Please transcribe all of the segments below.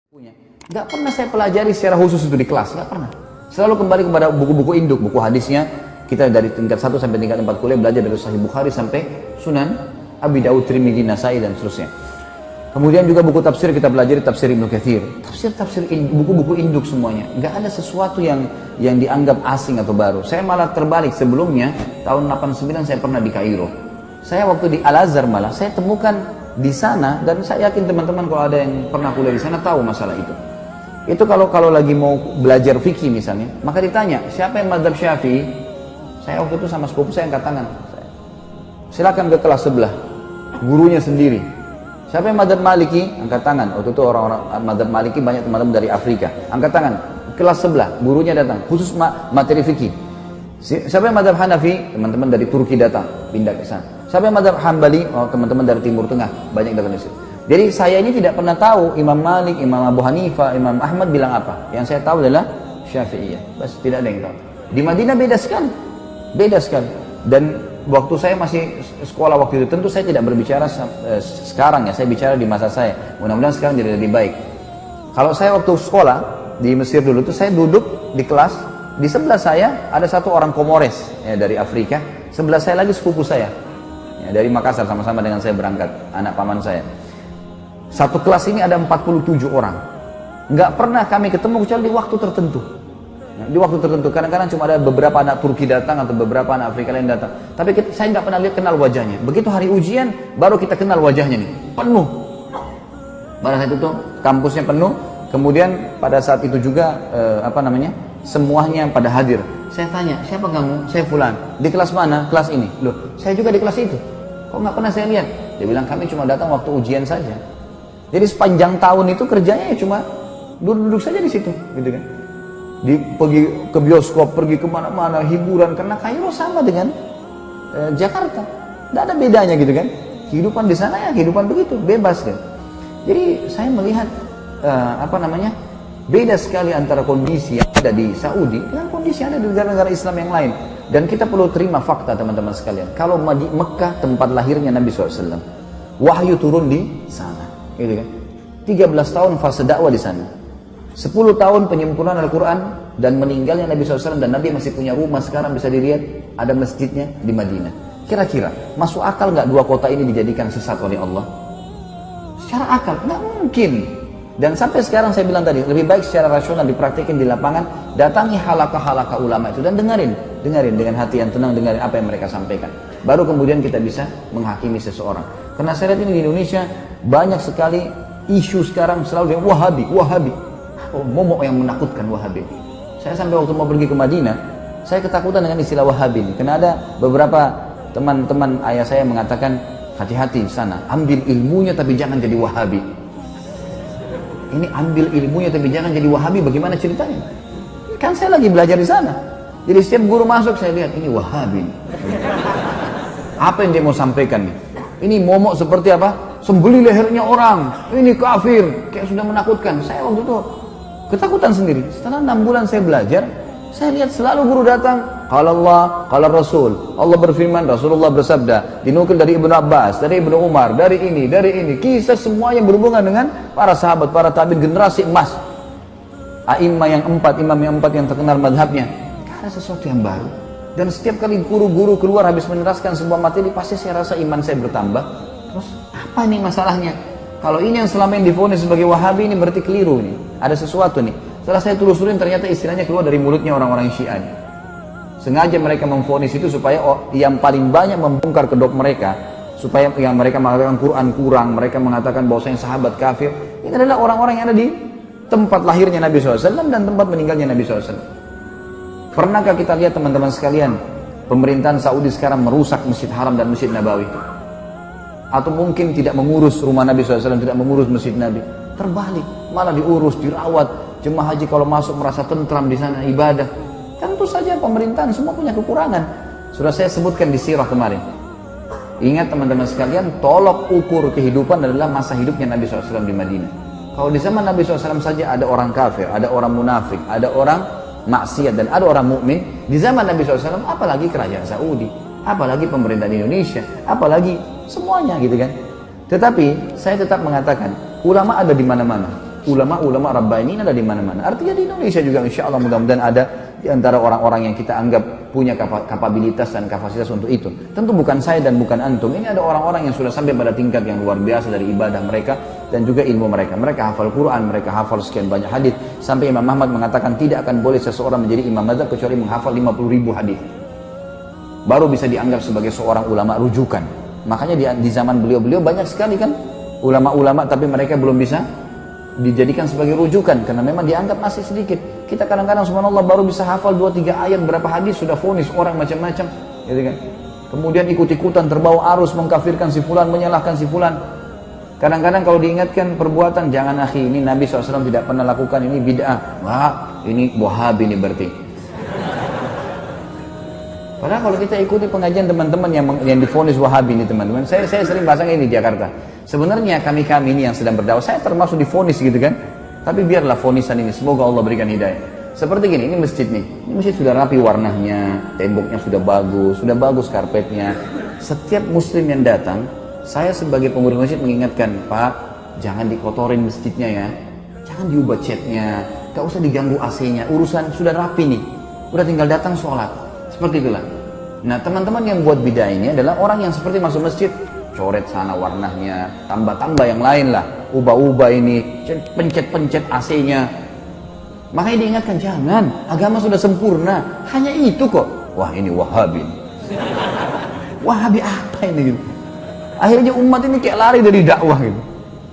Nggak pernah saya pelajari secara khusus itu di kelas, nggak pernah. Selalu kembali kepada buku-buku induk, buku hadisnya. Kita dari tingkat 1 sampai tingkat 4 kuliah belajar dari Sahih Bukhari sampai Sunan Abi Daud, Tirmidzi, Nasai dan seterusnya. Kemudian juga buku tafsir kita pelajari tafsir Ibnu Katsir, tafsir buku-buku induk semuanya. Nggak ada sesuatu yang dianggap asing atau baru. Saya malah terbalik, sebelumnya tahun 89 saya pernah di Kairo. Saya waktu di Al-Azhar malah saya temukan di sana, dan saya yakin teman-teman kalau ada yang pernah kuliah di sana tahu masalah itu. Itu kalau lagi mau belajar fikih misalnya, maka ditanya siapa yang mazhab Syafi'i. Saya waktu itu sama sepupu saya angkat tangan. Silakan ke kelas sebelah, gurunya sendiri. Siapa yang mazhab Maliki? Angkat tangan. Waktu itu orang-orang mazhab Maliki banyak teman-teman dari Afrika. Angkat tangan. Kelas sebelah, gurunya datang, khusus materi fikih. Siapa yang mazhab Hanafi? Teman-teman dari Turki datang, pindah ke sana. Siapa yang mazhab Hambali? Oh, teman-teman dari Timur Tengah, banyak datang di situ. Jadi saya ini tidak pernah tahu Imam Malik, Imam Abu Hanifah, Imam Ahmad bilang apa. Yang saya tahu adalah Syafi'iyah. Bas, tidak ada yang tahu. Di Madinah beda sekali. Beda sekali. Dan waktu saya masih sekolah waktu itu, tentu saya tidak berbicara sekarang ya, saya bicara di masa saya. Mudah-mudahan sekarang jadi lebih baik. Kalau saya waktu sekolah di Mesir dulu itu, saya duduk di kelas, di sebelah saya ada satu orang Komores ya, dari Afrika. Sebelah saya lagi sepupu saya ya, dari Makassar, sama-sama dengan saya berangkat, anak paman saya. Satu kelas ini ada 47 orang. Nggak pernah kami ketemu kecuali di waktu tertentu. Di waktu tertentu, kadang-kadang cuma ada beberapa anak Turki datang atau beberapa anak Afrika lain datang. Tapi saya nggak pernah kenal wajahnya. Begitu hari ujian, baru kita kenal wajahnya nih. Penuh. Pada saat itu kampusnya penuh. Kemudian pada saat itu juga semuanya pada hadir. Saya tanya, siapa kamu? Saya Fulan. Di kelas mana? Kelas ini. Loh, saya juga di kelas itu. Kok nggak pernah saya lihat? Dia bilang kami cuma datang waktu ujian saja. Jadi sepanjang tahun itu kerjanya cuma duduk-duduk saja di situ, gitu kan? Pergi ke bioskop, pergi kemana-mana, hiburan, karena Kairo sama dengan Jakarta, tidak ada bedanya gitu kan. Kehidupan di sana ya kehidupan begitu, bebas kan. Jadi saya melihat beda sekali antara kondisi yang ada di Saudi dengan kondisi yang ada di negara-negara Islam yang lain. Dan kita perlu terima fakta teman-teman sekalian, kalau di Mekah tempat lahirnya Nabi SAW, wahyu turun di sana, gitu kan. 13 tahun fase dakwah di sana, 10 tahun penyempurnaan Al-Quran, dan meninggalnya Nabi SAW, dan Nabi masih punya rumah sekarang bisa dilihat, ada masjidnya di Madinah. Kira-kira masuk akal nggak dua kota ini dijadikan sesat oleh Allah? Secara akal nggak mungkin. Dan sampai sekarang saya bilang tadi, lebih baik secara rasional dipraktikin di lapangan. Datangi halaqah-halaqah ulama itu dan dengerin dengan hati yang tenang, dengerin apa yang mereka sampaikan. Baru kemudian kita bisa menghakimi seseorang. Karena saya lihat ini di Indonesia banyak sekali isu sekarang selalu dengan Wahabi. Oh, momok yang menakutkan Wahabi. Saya sampai waktu mau pergi ke Madinah, saya ketakutan dengan istilah Wahabi ini. Karena ada beberapa teman-teman ayah saya mengatakan, hati-hati di sana, ambil ilmunya tapi jangan jadi Wahabi. Ini ambil ilmunya tapi jangan jadi Wahabi, bagaimana ceritanya? Kan saya lagi belajar di sana. Jadi setiap guru masuk saya lihat, ini Wahabi. Apa yang dia mau sampaikan nih? Ini momok seperti apa? Sembeli lehernya orang, ini kafir, kayak sudah menakutkan. Saya waktu itu ketakutan sendiri. Setelah 6 bulan saya belajar, saya lihat selalu guru datang, qala Allah, qala Rasul. Allah berfirman, Rasulullah bersabda, dinukil dari Ibnu Abbas, dari Ibnu Umar, dari ini. Kisah semua yang berhubungan dengan para sahabat, para tabi'in, generasi emas. Imam yang empat yang terkenal madhabnya. Gak ada sesuatu yang baru. Dan setiap kali guru-guru keluar habis meneraskan sebuah materi, pasti saya rasa iman saya bertambah. Terus apa nih masalahnya? Kalau ini yang selama ini divonis sebagai Wahabi, ini berarti keliru nih. Ada sesuatu nih. Setelah saya telusurin, ternyata istilahnya keluar dari mulutnya orang-orang Syiah. Sengaja mereka memvonis itu supaya yang paling banyak membongkar kedok mereka, supaya yang mereka mengatakan Quran kurang, mereka mengatakan bahwasanya sahabat kafir. Ini adalah orang-orang yang ada di tempat lahirnya Nabi SAW dan tempat meninggalnya Nabi SAW. Pernahkah kita lihat teman-teman sekalian, pemerintahan Saudi sekarang merusak Masjid Haram dan Masjid Nabawi? Atau mungkin tidak mengurus rumah Nabi SAW, tidak mengurus Masjid Nabi? Terbalik, malah diurus, dirawat. Jemaah haji kalau masuk merasa tentram di sana ibadah. Tentu saja pemerintahan semua punya kekurangan. Sudah saya sebutkan di sirah kemarin. Ingat teman-teman sekalian, tolok ukur kehidupan adalah masa hidupnya Nabi SAW di Madinah. Kalau di zaman Nabi SAW saja ada orang kafir, ada orang munafik, ada orang maksiat, dan ada orang mukmin. Di zaman Nabi SAW, apalagi kerajaan Saudi, apalagi pemerintahan Indonesia, apalagi semuanya gitu kan. Tetapi saya tetap mengatakan, ulama ada di mana-mana. ulama-ulama Rabbani ada di mana-mana. Artinya di Indonesia juga insya Allah mudah-mudahan ada di antara orang-orang yang kita anggap punya kapabilitas dan kapasitas untuk itu. Tentu bukan saya dan bukan antum. Ini ada orang-orang yang sudah sampai pada tingkat yang luar biasa dari ibadah mereka dan juga ilmu mereka. Mereka hafal Quran, mereka hafal sekian banyak hadis. Sampai Imam Ahmad mengatakan tidak akan boleh seseorang menjadi imam mazhab kecuali menghafal 50.000 hadis. Baru bisa dianggap sebagai seorang ulama rujukan. Makanya di zaman beliau-beliau banyak sekali kan ulama-ulama tapi mereka belum bisa dijadikan sebagai rujukan karena memang dianggap masih sedikit. Kita kadang-kadang subhanallah baru bisa hafal 2-3 ayat berapa hadis sudah vonis orang macam-macam, gitu kan. Kemudian ikut-ikutan terbawa arus mengkafirkan si fulan, menyalahkan si fulan. Kadang-kadang kalau diingatkan perbuatan, jangan akhi, ini Nabi SAW tidak pernah lakukan, ini bid'ah. Wah, ini Wahabi ini berarti. Padahal kalau kita ikuti pengajian teman-teman yang divonis Wahabi ini teman-teman, saya sering bahasanya ini di Jakarta. Sebenarnya kami ini yang sedang berdakwah, saya termasuk divonis gitu kan. Tapi biarlah vonisan ini, semoga Allah berikan hidayah. Seperti gini, ini masjid nih. Ini masjid sudah rapi warnanya, temboknya sudah bagus karpetnya. Setiap muslim yang datang, saya sebagai pengurus masjid mengingatkan, Pak, jangan dikotorin masjidnya ya. Jangan diubah catnya, gak usah diganggu AC-nya. Urusan sudah rapi nih, udah tinggal datang sholat. Seperti itulah. Nah, teman-teman yang buat bidah ini adalah orang yang seperti masuk masjid, coret sana warnanya, tambah-tambah yang lain lah, ubah-ubah ini, pencet-pencet AC-nya. Makanya diingatkan, jangan, agama sudah sempurna, hanya itu kok. Wah, ini Wahabi. Wahabi apa ini gitu. Akhirnya umat ini kayak lari dari dakwah gitu.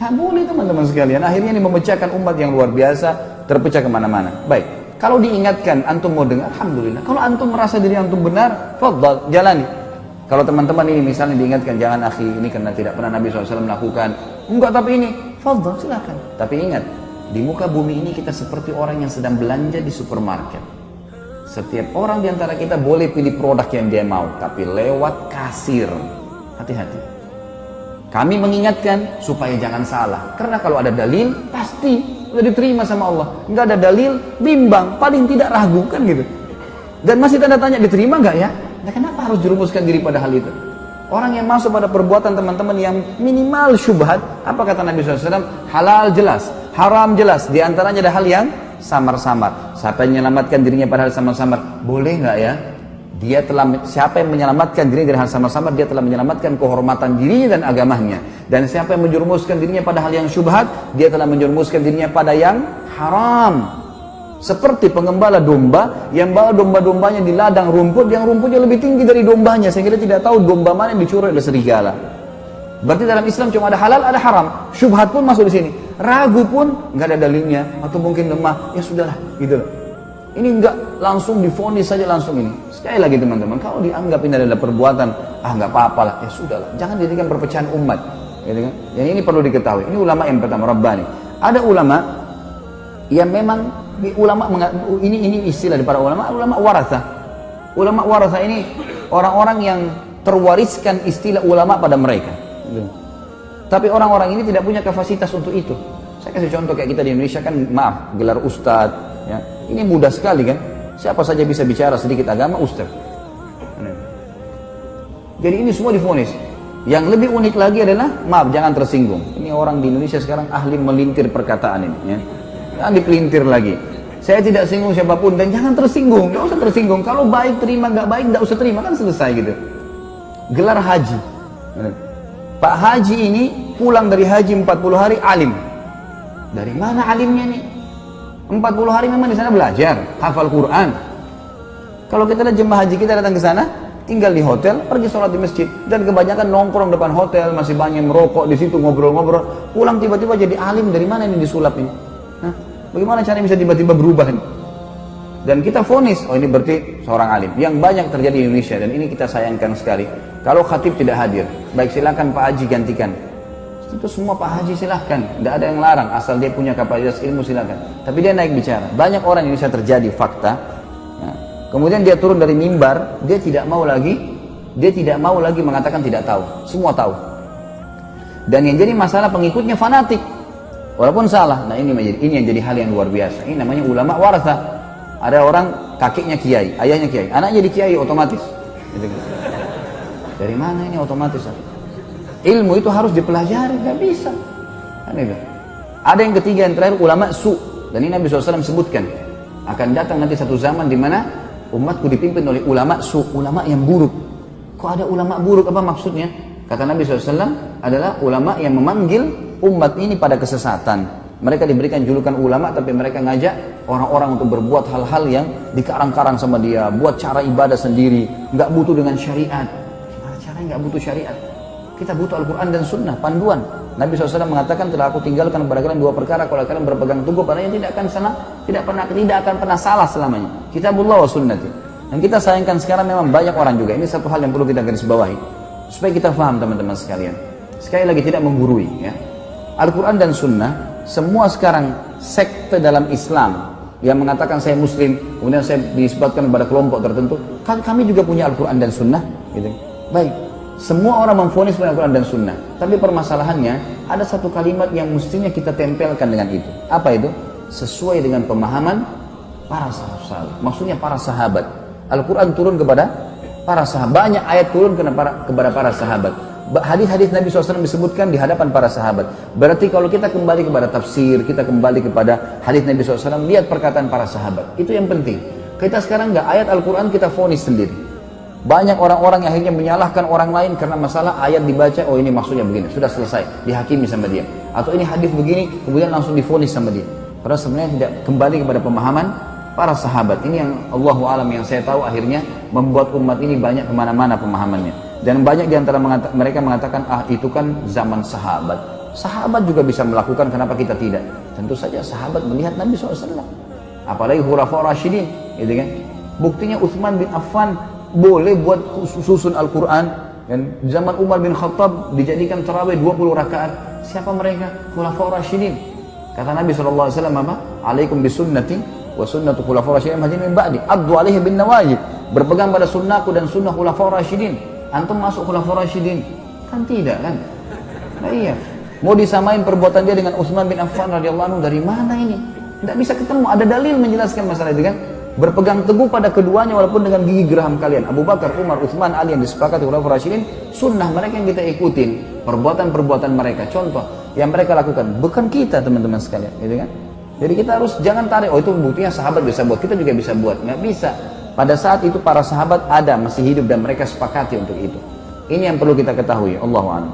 Gak boleh teman-teman sekalian, akhirnya ini memecahkan umat yang luar biasa, terpecah kemana-mana. Baik, kalau diingatkan, antum mau dengar, alhamdulillah. Kalau antum merasa diri antum benar, fadhal, jalani. Kalau teman-teman ini misalnya diingatkan, jangan akhi, ini karena tidak pernah Nabi SAW melakukan. Enggak, tapi ini, fadhal, silakan. Tapi ingat, di muka bumi ini kita seperti orang yang sedang belanja di supermarket. Setiap orang di antara kita boleh pilih produk yang dia mau, tapi lewat kasir. Hati-hati. Kami mengingatkan supaya jangan salah. Karena kalau ada dalil, pasti sudah diterima sama Allah. Enggak ada dalil, bimbang, paling tidak ragu kan gitu. Dan masih tanda tanya, diterima enggak ya? Nah, kenapa harus jerumuskan diri pada hal itu? Orang yang masuk pada perbuatan teman-teman yang minimal syubhat, apa kata Nabi SAW? Halal jelas, haram jelas. Di antaranya ada hal yang samar-samar. Siapa yang menyelamatkan dirinya pada hal samar-samar? Boleh nggak ya? Siapa yang menyelamatkan dirinya dari hal samar-samar, dia telah menyelamatkan kehormatan dirinya dan agamanya. Dan siapa yang menjerumuskan dirinya pada hal yang syubhat, dia telah menjerumuskan dirinya pada yang haram. Seperti pengembala domba yang bawa domba-dombanya di ladang rumput yang rumputnya lebih tinggi dari dombanya sehingga dia tidak tahu domba mana yang dicuri oleh serigala. Berarti dalam Islam cuma ada halal, ada haram. Syubhat pun masuk di sini. Ragu pun nggak ada dalilnya atau mungkin lemah. Ya sudahlah, gitu loh. Ini nggak langsung divonis saja langsung ini. Sekali lagi teman-teman, kalau dianggap ini adalah perbuatan, nggak apa-apa lah, ya sudahlah. Jangan jadikan perpecahan umat. Gitu kan? Yang ini perlu diketahui. Ini ulama yang pertama, Rabbani. Ada ulama yang memang ini istilah dari para ulama waratha. Ulama waratha ini orang-orang yang terwariskan istilah ulama pada mereka. Gitu. Tapi orang-orang ini tidak punya kapasitas untuk itu. Saya kasih contoh kayak kita di Indonesia kan, maaf, gelar ustadz, ya. Ini mudah sekali kan. Siapa saja bisa bicara sedikit agama, ustadz. Jadi ini semua divonis. Yang lebih unik lagi adalah, maaf jangan tersinggung. Ini orang di Indonesia sekarang ahli melintir perkataan ini, ya. Jangan dipelintir lagi. Saya tidak singgung siapapun dan jangan tersinggung, nggak usah tersinggung. Kalau baik terima, nggak baik nggak usah terima, kan selesai gitu. Gelar haji. Pak Haji ini pulang dari haji 40 hari alim. Dari mana alimnya nih? 40 hari memang di sana belajar, hafal Quran. Kalau kita lihat jemaah haji kita datang ke sana, tinggal di hotel, pergi sholat di masjid, dan kebanyakan nongkrong depan hotel, masih banyak merokok di situ, ngobrol-ngobrol. Pulang tiba-tiba jadi alim, dari mana ini disulap ini? Nah, bagaimana caranya bisa tiba-tiba berubah ini? Dan kita vonis, oh ini berarti seorang alim. Yang banyak terjadi di Indonesia, dan ini kita sayangkan sekali. Kalau khatib tidak hadir, baik silakan Pak Haji gantikan. Itu semua Pak Haji silahkan, tidak ada yang larang, asal dia punya kapasitas ilmu silahkan. Tapi dia naik bicara. Banyak orang yang bisa terjadi fakta. Nah, kemudian dia turun dari mimbar, dia tidak mau lagi mengatakan tidak tahu. Semua tahu. Dan yang jadi masalah pengikutnya fanatik. Walaupun salah. Nah ini yang jadi hal yang luar biasa. Ini namanya ulama waratha. Ada orang kakeknya kiai, ayahnya kiai, anaknya jadi kiai otomatis. Gitu. Dari mana ini otomatis? Ilmu itu harus dipelajari, nggak bisa. Kan itu. Ada yang ketiga, yang terakhir, ulama su. Dan ini Nabi SAW sebutkan, akan datang nanti satu zaman di mana umatku dipimpin oleh ulama su, ulama yang buruk. Kok ada ulama buruk, apa maksudnya? Kata Nabi SAW adalah ulama yang memanggil umat ini pada kesesatan. Mereka diberikan julukan ulama, tapi mereka ngajak orang-orang untuk berbuat hal-hal yang dikarang-karang sama dia, buat cara ibadah sendiri, nggak butuh dengan syariat. Gimana caranya nggak butuh syariat? Kita butuh Al-Quran dan Sunnah, panduan. Nabi SAW mengatakan, telah aku tinggalkan kepada kalian dua perkara, kalau kalian berpegang teguh padanya tidak akan pernah salah selamanya. Kitabullah wa sunnati. Dan kita sayangkan sekarang memang banyak orang juga. Ini satu hal yang perlu kita garis bawahi, supaya kita paham teman-teman sekalian. Sekali lagi, tidak menggurui ya. Al-Quran dan Sunnah, semua sekarang sekte dalam Islam yang mengatakan saya Muslim, kemudian saya disebutkan kepada kelompok tertentu, kan kami juga punya Al-Quran dan Sunnah, gitu. Baik, semua orang memvonis punya Al-Quran dan Sunnah, tapi permasalahannya ada satu kalimat yang mestinya kita tempelkan dengan itu. Apa itu? Sesuai dengan pemahaman para sahabat. Maksudnya para sahabat. Al-Quran turun kepada para sahabat, banyak ayat turun kepada para sahabat. Hadis-hadis Nabi SAW disebutkan di hadapan para sahabat. Berarti kalau kita kembali kepada tafsir, kita kembali kepada hadis Nabi SAW, lihat perkataan para sahabat. Itu yang penting. Kita sekarang nggak ayat Al-Quran kita vonis sendiri. Banyak orang-orang yang akhirnya menyalahkan orang lain karena masalah ayat dibaca, oh ini maksudnya begini, sudah selesai, dihakimi sama dia. Atau ini hadis begini, kemudian langsung divonis sama dia. Padahal sebenarnya tidak kembali kepada pemahaman para sahabat. Ini yang Allahu a'lam, yang saya tahu akhirnya membuat umat ini banyak kemana-mana pemahamannya. Dan banyak di antara mereka mengatakan, itu kan zaman sahabat. Sahabat juga bisa melakukan, kenapa kita tidak? Tentu saja sahabat melihat Nabi SAW. Apalagi Khulafaur Rasyidin, gitu kan? Buktinya Utsman bin Affan boleh buat susun Al-Quran. Dan zaman Umar bin Khattab dijadikan tarawih 20 rakaat. Siapa mereka? Khulafaur Rasyidin. Kata Nabi SAW apa? Alaikum bisunnati wa sunnatu Khulafaur Rasyidin min ba'di. Addu alaihi bin nawajib. Berpegang pada sunnahku dan sunnah Khulafaur Rasyidin. Antum masuk Khulafaur Rasyidin? Kan tidak kan? Nah iya. Mau disamain perbuatan dia dengan Utsman bin Affan radhiyallahu anhu, dari mana ini? Tidak bisa ketemu. Ada dalil menjelaskan masalah itu kan? Berpegang teguh pada keduanya walaupun dengan gigi geraham kalian. Abu Bakar, Umar, Utsman, Ali yang disepakati Khulafaur Rasyidin, sunnah mereka yang kita ikutin. Perbuatan-perbuatan mereka. Contoh yang mereka lakukan. Bukan kita teman-teman sekalian. Gitu kan? Jadi kita harus jangan tarik, oh itu buktinya sahabat bisa buat, kita juga bisa buat. Nggak bisa. Pada saat itu para sahabat ada, masih hidup dan mereka sepakati untuk itu. Ini yang perlu kita ketahui. Allahu a'lam.